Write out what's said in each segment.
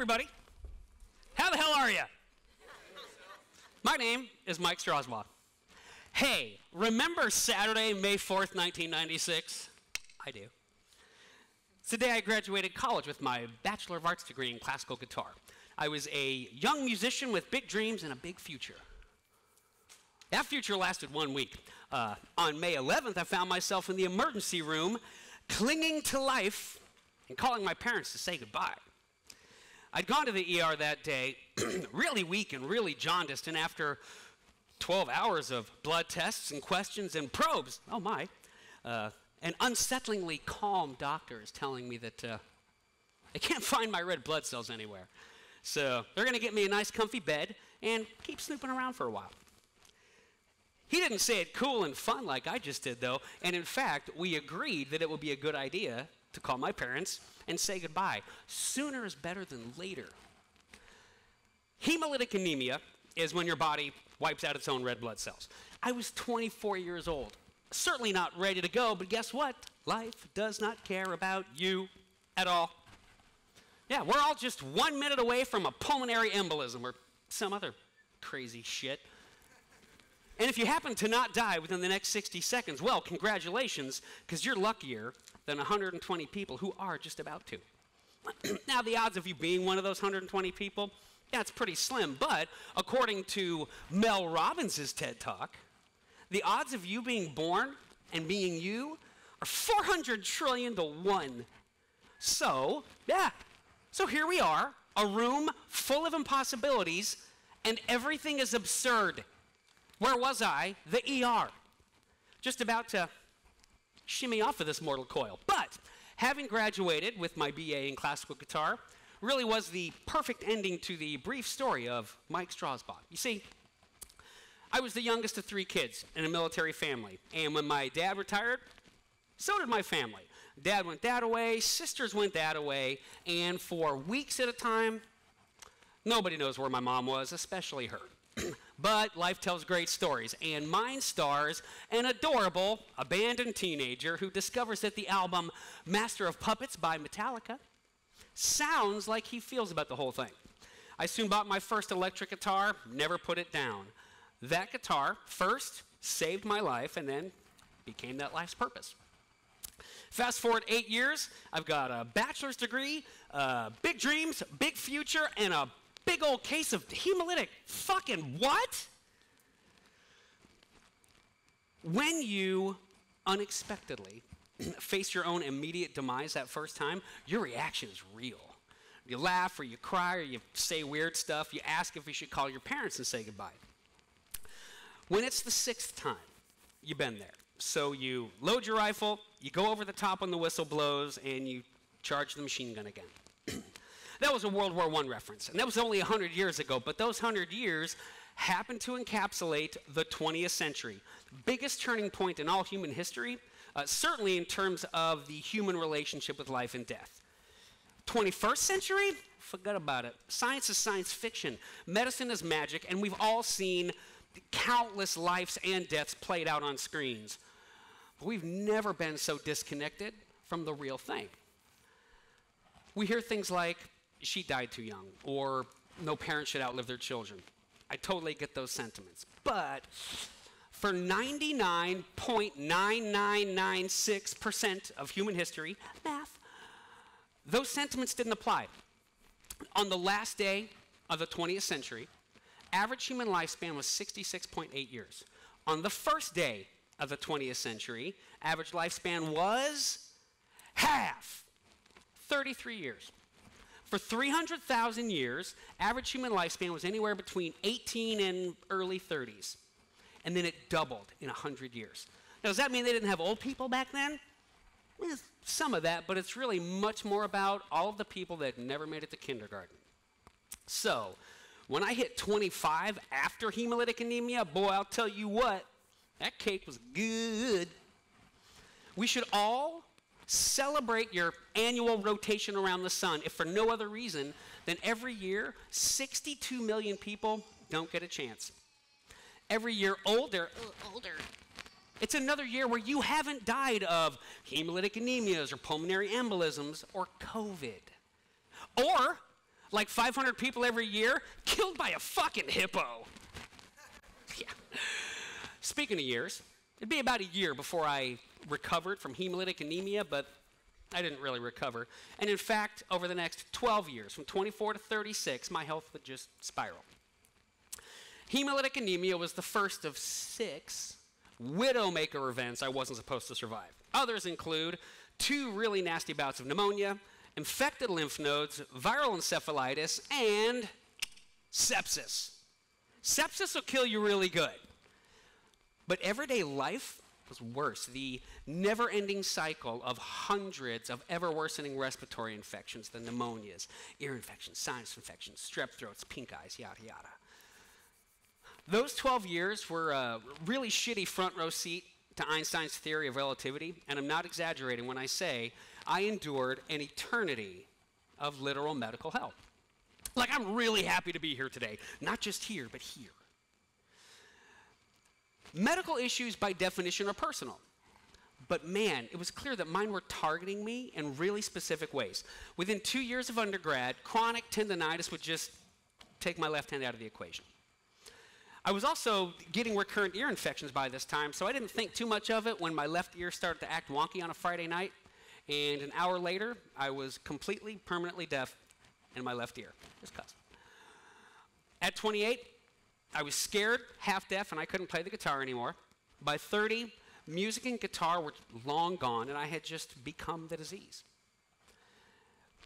everybody. How the hell are you? My name is Mike Strausbaugh. Hey, remember Saturday, May 4th, 1996? I do. It's the day I graduated college with my Bachelor of Arts degree in classical guitar. I was a young musician with big dreams and a big future. That future lasted 1 week. On May 11th, I found myself in the emergency room, clinging to life and calling my parents to say goodbye. I'd gone to the ER that day, really weak and really jaundiced, and after 12 hours of blood tests and questions and probes, oh my, an unsettlingly calm doctor is telling me that they can't find my red blood cells anywhere. So they're going to get me a nice comfy bed and keep snooping around for a while. He didn't say it cool and fun like I just did, though, and in fact, we agreed that it would be a good idea to call my parents and say goodbye. Sooner is better than later. Hemolytic anemia is when your body wipes out its own red blood cells. I was 24 years old, certainly not ready to go, but guess what? Life does not care about you at all. Yeah, we're all just 1 minute away from a pulmonary embolism or some other crazy shit. And if you happen to not die within the next 60 seconds, well, congratulations, because you're luckier than 120 people who are just about to. Now, the odds of you being one of those 120 people, yeah, it's pretty slim, but according to Mel Robbins' TED Talk, the odds of you being born and being you are 400 trillion to 1. So, yeah, so here we are, a room full of impossibilities, and everything is absurd. Where was I? The ER. Just about to shimmy off of this mortal coil. But having graduated with my BA in classical guitar really was the perfect ending to the brief story of Mike Strausbaugh. You see, I was the youngest of 3 kids in a military family. And when my dad retired, so did my family. Dad went that away, sisters went that away, and for weeks at a time, nobody knows where my mom was, especially her. But life tells great stories, and mine stars an adorable, abandoned teenager who discovers that the album Master of Puppets by Metallica sounds like he feels about the whole thing. I soon bought my first electric guitar, never put it down. That guitar first saved my life and then became that life's purpose. Fast forward 8 years, I've got a bachelor's degree, big dreams, big future, and a big old case of hemolytic fucking what? When you unexpectedly face your own immediate demise that first time, your reaction is real. You laugh or you cry or you say weird stuff. You ask if you should call your parents and say goodbye. When it's the 6th time, you've been there. So you load your rifle, you go over the top when the whistle blows, and you charge the machine gun again. That was a World War I reference, and that was only 100 years ago, but those 100 years happened to encapsulate the 20th century. Biggest turning point in all human history, certainly in terms of the human relationship with life and death. 21st century? Forget about it. Science is science fiction. Medicine is magic, and we've all seen countless lives and deaths played out on screens. But we've never been so disconnected from the real thing. We hear things like, she died too young, or no parent should outlive their children. I totally get those sentiments. But for 99.9996% of human history, math, those sentiments didn't apply. On the last day of the 20th century, average human lifespan was 66.8 years. On the first day of the 20th century, average lifespan was half, 33 years. For 300,000 years, average human lifespan was anywhere between 18 and early 30s. And then it doubled in 100 years. Now, does that mean they didn't have old people back then? Well, some of that, but it's really much more about all of the people that never made it to kindergarten. So, when I hit 25 after hemolytic anemia, boy, I'll tell you what, that cake was good. We should all celebrate your annual rotation around the sun, if for no other reason than every year, 62 million people don't get a chance. Every year older, it's another year where you haven't died of hemolytic anemias or pulmonary embolisms or COVID. Or Like 500 people every year killed by a fucking hippo. Yeah. Speaking of years, it'd be about a year before I recovered from hemolytic anemia, but I didn't really recover. And in fact, over the next 12 years, from 24 to 36, my health would just spiral. Hemolytic anemia was the first of 6 widowmaker events I wasn't supposed to survive. Others include 2 really nasty bouts of pneumonia, infected lymph nodes, viral encephalitis, and sepsis. Sepsis will kill you really good. But everyday life was worse. The never-ending cycle of hundreds of ever-worsening respiratory infections, the pneumonias, ear infections, sinus infections, strep throats, pink eyes, yada, yada. Those 12 years were a really shitty front row seat to Einstein's theory of relativity, and I'm not exaggerating when I say I endured an eternity of literal medical help. Like, I'm really happy to be here today. Not just here, but here. Medical issues, by definition, are personal. But man, it was clear that mine were targeting me in really specific ways. Within 2 years of undergrad, chronic tendinitis would just take my left hand out of the equation. I was also getting recurrent ear infections by this time, so I didn't think too much of it when my left ear started to act wonky on a Friday night. And an hour later, I was completely, permanently deaf in my left ear. Just cuss. At 28, I was scared, half deaf, and I couldn't play the guitar anymore. By 30, music and guitar were long gone, and I had just become the disease.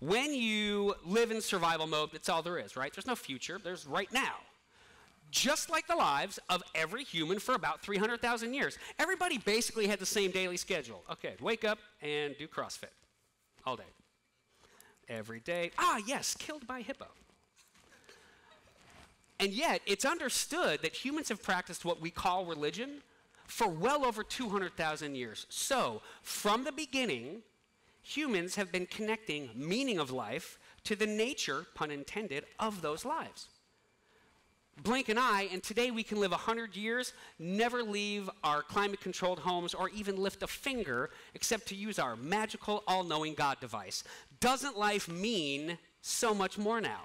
When you live in survival mode, that's all there is, right? There's no future. There's right now. Just like the lives of every human for about 300,000 years. Everybody basically had the same daily schedule. Okay, wake up and do CrossFit all day. Every day. Ah, yes, killed by a hippo. And yet, it's understood that humans have practiced what we call religion for well over 200,000 years. So, from the beginning, humans have been connecting meaning of life to the nature, pun intended, of those lives. Blink an eye, and today we can live 100 years, never leave our climate-controlled homes, or even lift a finger except to use our magical, all-knowing God device. Doesn't life mean so much more now?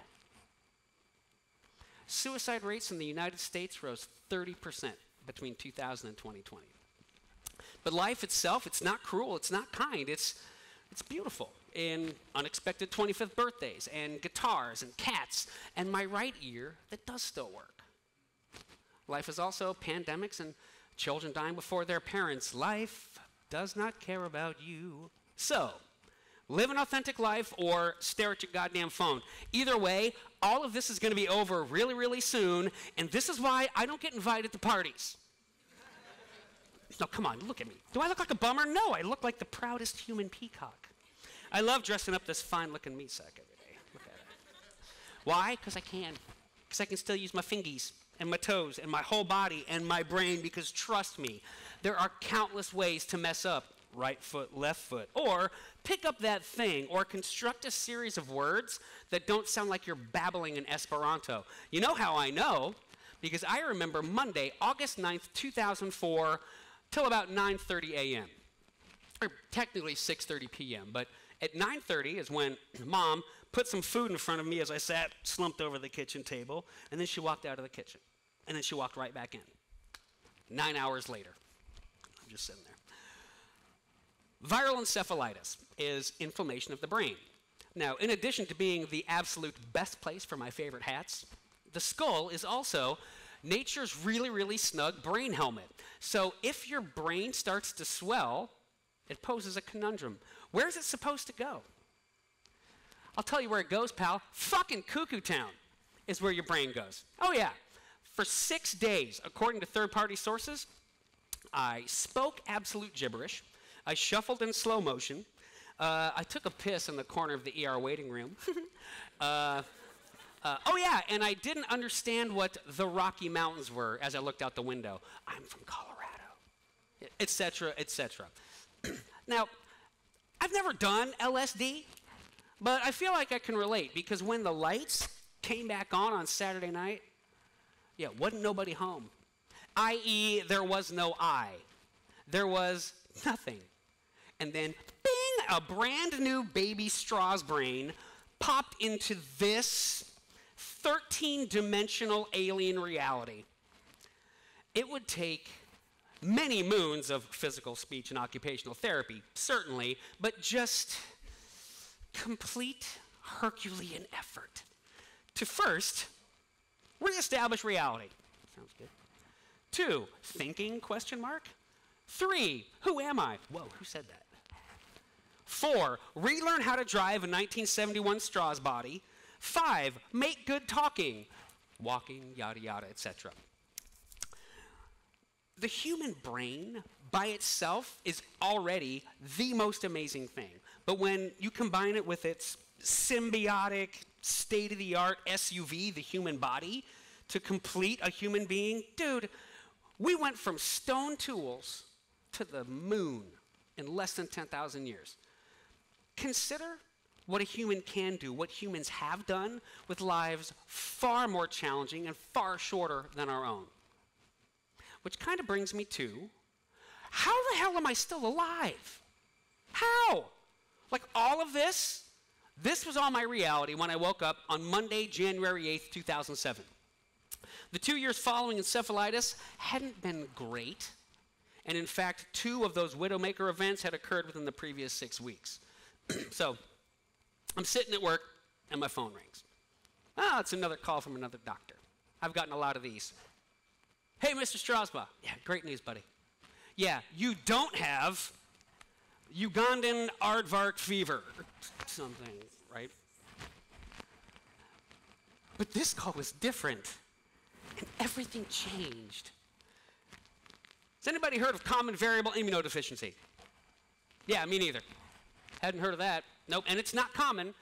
Suicide rates in the United States rose 30% between 2000 and 2020. But life itself, it's not cruel, it's not kind, it's beautiful. In unexpected 25th birthdays, and guitars, and cats, and my right ear that does still work. Life is also pandemics and children dying before their parents. Life does not care about you. So, live an authentic life or stare at your goddamn phone. Either way, all of this is going to be over really, really soon, and this is why I don't get invited to parties. No, come on, look at me. Do I look like a bummer? No, I look like the proudest human peacock. I love dressing up this fine-looking meat sack every day. Look at it. Why? Because I can. Because I can still use my fingies and my toes and my whole body and my brain, because trust me, there are countless ways to mess up. Right foot, left foot. Or pick up that thing or construct a series of words that don't sound like you're babbling in Esperanto. You know how I know? Because I remember Monday, August 9th, 2004, till about 9:30 a.m. Or technically 6:30 p.m., but at 9:30 is when Mom put some food in front of me as I sat slumped over the kitchen table, and then she walked out of the kitchen. And then she walked right back in. 9 hours later. I'm just sitting there. Viral encephalitis is inflammation of the brain. Now, in addition to being the absolute best place for my favorite hats, the skull is also nature's really, really snug brain helmet. So if your brain starts to swell, it poses a conundrum. Where's it supposed to go? I'll tell you where it goes, pal. Fucking Cuckoo Town is where your brain goes. Oh yeah. For 6 days, according to third-party sources, I spoke absolute gibberish. I shuffled in slow motion. I took a piss in the corner of the ER waiting room. Oh yeah, and I didn't understand what the Rocky Mountains were as I looked out the window. I'm from Colorado, etc., etc. Now, I've never done LSD, but I feel like I can relate, because when the lights came back on Saturday night, yeah, wasn't nobody home. I.e., there was no I. There was nothing. And then, bing, a brand new baby Strausbaugh brain popped into this 13-dimensional alien reality, it would take many moons of physical, speech, and occupational therapy, certainly, but just complete Herculean effort to first reestablish reality. Sounds good. 2, thinking, question mark. 3, who am I? Whoa, who said that? 4, relearn how to drive a 1971 Strausbaugh. 5, make good talking, walking, yada, yada, etc. The human brain by itself is already the most amazing thing. But when you combine it with its symbiotic, state-of-the-art SUV, the human body, to complete a human being, dude, we went from stone tools to the moon in less than 10,000 years. Consider what a human can do, what humans have done with lives far more challenging and far shorter than our own. Which kind of brings me to, how the hell am I still alive? How? Like all of this was all my reality when I woke up on Monday, January 8th, 2007. The 2 years following encephalitis hadn't been great. And in fact, 2 of those Widowmaker events had occurred within the previous 6 weeks. So I'm sitting at work and my phone rings. Oh, it's another call from another doctor. I've gotten a lot of these. Hey, Mr. Strausbaugh. Yeah, great news, buddy. Yeah, you don't have Ugandan aardvark fever or something, right? But this call was different, and everything changed. Has anybody heard of Common Variable Immunodeficiency? Yeah, me neither. Hadn't heard of that. Nope, and it's not common.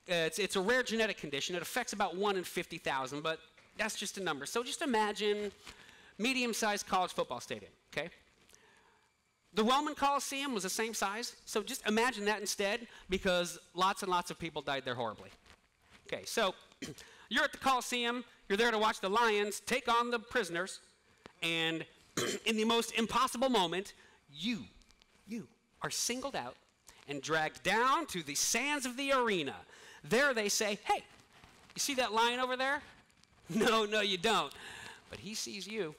It's a rare genetic condition. It affects about 1 in 50,000, but that's just a number. So just imagine medium-sized college football stadium, okay? The Roman Coliseum was the same size, so just imagine that instead, because lots and lots of people died there horribly. Okay, so you're at the Coliseum, you're there to watch the Lions take on the prisoners, and in the most impossible moment, you are singled out and dragged down to the sands of the arena. There they say, hey, you see that lion over there? No, you don't. But he sees you.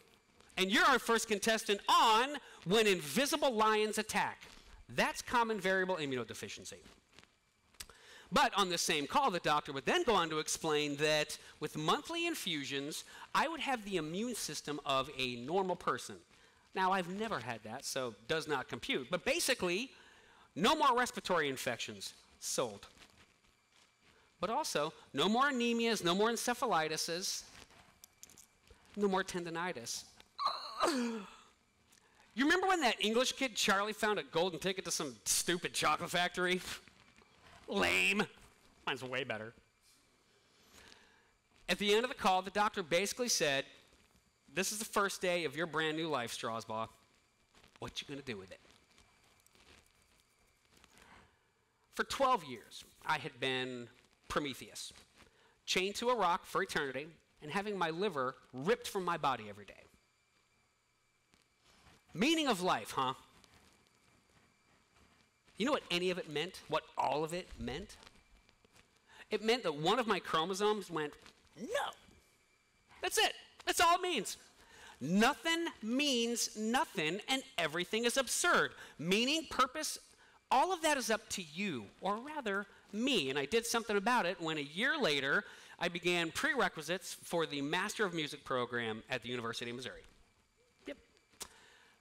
And you're our first contestant on When Invisible Lions Attack. That's Common Variable Immunodeficiency. But on the same call, the doctor would then go on to explain that with monthly infusions, I would have the immune system of a normal person. Now, I've never had that, so does not compute. But basically, no more respiratory infections, sold. But also, no more anemias, no more encephalitises, no more tendinitis. You remember when that English kid, Charlie, found a golden ticket to some stupid chocolate factory? Lame. Mine's way better. At the end of the call, the doctor basically said, this is the first day of your brand new life, Strausbaugh. What you gonna do with it? For 12 years, I had been Prometheus, chained to a rock for eternity and having my liver ripped from my body every day. Meaning of life, huh? You know what any of it meant? What all of it meant? It meant that one of my chromosomes went, no. That's it. That's all it means. Nothing means nothing, and everything is absurd. Meaning, purpose, all of that is up to you, or rather, me. And I did something about it when a year later, I began prerequisites for the Master of Music program at the University of Missouri. Yep.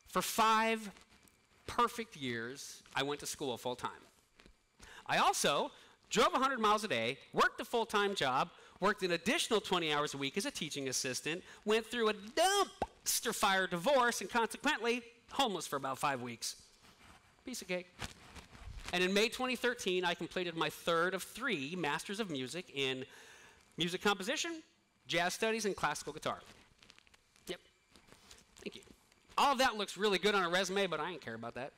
For 5 perfect years, I went to school full-time. I also drove 100 miles a day, worked a full-time job, worked an additional 20 hours a week as a teaching assistant, went through a dumpster-fire divorce, and consequently, homeless for about 5 weeks. Piece of cake. And in May 2013, I completed my 3rd of 3 Masters of Music in Music Composition, Jazz Studies, and Classical Guitar. Yep. Thank you. All of that looks really good on a resume, but I ain't care about that.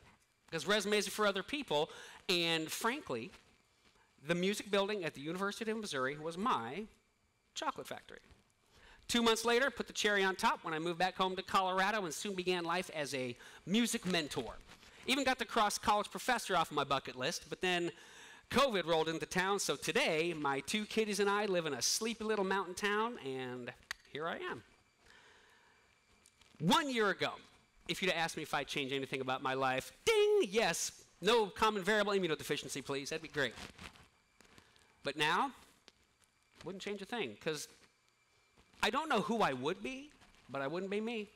Because resumes are for other people, and frankly, the music building at the University of Missouri was my chocolate factory. 2 months later, put the cherry on top when I moved back home to Colorado and soon began life as a music mentor. Even got to cross college professor off of my bucket list, but then COVID rolled into town, so today my 2 kiddies and I live in a sleepy little mountain town, and here I am. 1 year ago, if you'd asked me if I'd change anything about my life, ding, yes, no common variable immunodeficiency, please, that'd be great. But now, wouldn't change a thing, because I don't know who I would be, but I wouldn't be me.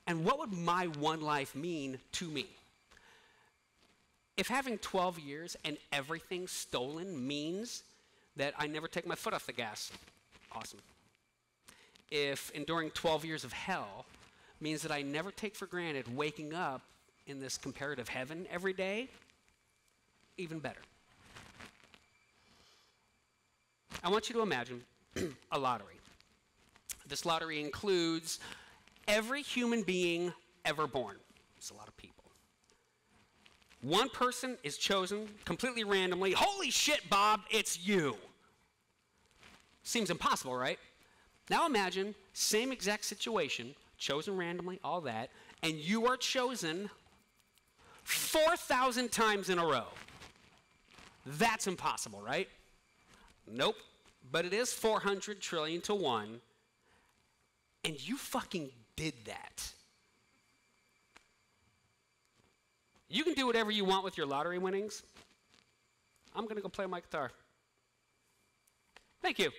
And what would my one life mean to me? If having 12 years and everything stolen means that I never take my foot off the gas, awesome. If enduring 12 years of hell means that I never take for granted waking up in this comparative heaven every day, even better. I want you to imagine a lottery. This lottery includes every human being ever born. It's a lot of people. One person is chosen completely randomly. Holy shit, Bob, it's you. Seems impossible, right? Now imagine, same exact situation, chosen randomly, all that, and you are chosen 4,000 times in a row. That's impossible, right? Nope. But it is 400 trillion to 1, and you fucking did that. You can do whatever you want with your lottery winnings. I'm going to go play my guitar. Thank you.